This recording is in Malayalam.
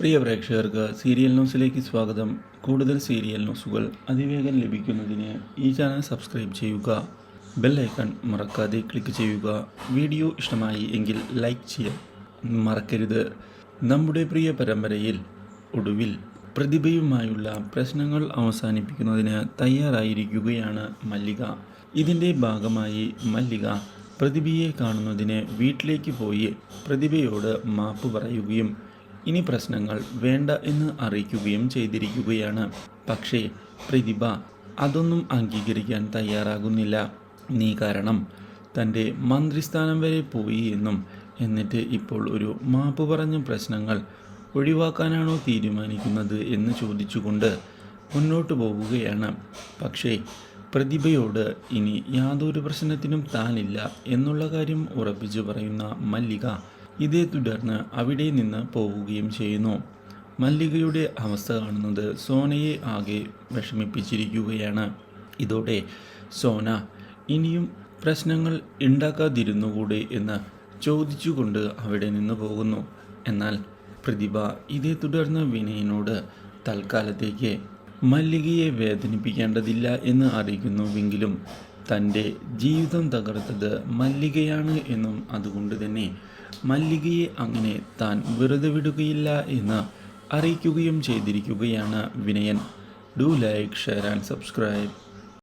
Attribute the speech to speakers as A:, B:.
A: പ്രിയ പ്രേക്ഷകർക്ക് സീരിയൽ ന്യൂസിലേക്ക് സ്വാഗതം. കൂടുതൽ സീരിയൽ ന്യൂസുകൾ അതിവേഗം ലഭിക്കുന്നതിന് ഈ ചാനൽ സബ്സ്ക്രൈബ് ചെയ്യുക. ബെൽ ഐക്കൺ മറക്കാതെ ക്ലിക്ക് ചെയ്യുക. വീഡിയോ ഇഷ്ടമായി എങ്കിൽ ലൈക്ക് ചെയ്യാൻ മറക്കരുത്. നമ്മുടെ പ്രിയ പരമ്പരയിൽ ഒടുവിൽ പ്രതിഭയുമായുള്ള പ്രശ്നങ്ങൾ അവസാനിപ്പിക്കുന്നതിന് തയ്യാറായിരിക്കുകയാണ് മല്ലിക. ഇതിൻ്റെ ഭാഗമായി മല്ലിക പ്രതിഭയെ കാണുന്നതിന് വീട്ടിലേക്ക് പോയി പ്രതിഭയോട് മാപ്പ് പറയുകയും ഇനി പ്രശ്നങ്ങൾ വേണ്ട എന്ന് അറിയിക്കുകയും ചെയ്തിരിക്കുകയാണ്. പക്ഷേ പ്രതിഭ അതൊന്നും അംഗീകരിക്കാൻ തയ്യാറാകുന്നില്ല. നീ കാരണം തൻ്റെ മന്ത്രിസ്ഥാനം വരെ പോയി എന്നും, എന്നിട്ട് ഇപ്പോൾ ഒരു മാപ്പ് പറഞ്ഞ പ്രശ്നങ്ങൾ ഒഴിവാക്കാനാണോ തീരുമാനിക്കുന്നത് എന്ന് ചോദിച്ചുകൊണ്ട് മുന്നോട്ട് പോവുകയാണ്. പക്ഷേ പ്രതിഭയോട് ഇനി യാതൊരു പ്രശ്നത്തിനും താനില്ല എന്നുള്ള കാര്യം ഉറപ്പിച്ചു പറയുന്ന മല്ലിക ഇതേ തുടർന്ന് അവിടെ നിന്ന് പോവുകയും ചെയ്യുന്നു. മല്ലികയുടെ അവസ്ഥ കാണുന്നത് സോനയെ ആകെ വിഷമിപ്പിച്ചിരിക്കുകയാണ്. ഇതോടെ സോന ഇനിയും പ്രശ്നങ്ങൾ ഉണ്ടാക്കാതിരുന്നുകൂടെ എന്ന് ചോദിച്ചുകൊണ്ട് അവിടെ നിന്ന് പോകുന്നു. എന്നാൽ പ്രതിഭ ഇതേ തുടർന്ന് വിനയനോട് തൽക്കാലത്തേക്ക് മല്ലികയെ വേദനിപ്പിക്കേണ്ടതില്ല എന്ന് അറിയിക്കുന്നുവെങ്കിലും തൻ്റെ ജീവിതം തകർത്തത് മല്ലികയാണ് എന്നും അതുകൊണ്ട് തന്നെ മല്ലികയെ അങ്ങനെ താൻ വെറുതെ വിടുകയില്ല എന്ന് അറിയിക്കുകയും ചെയ്തിരിക്കുകയാണ് Vinayan. Do like, share and subscribe.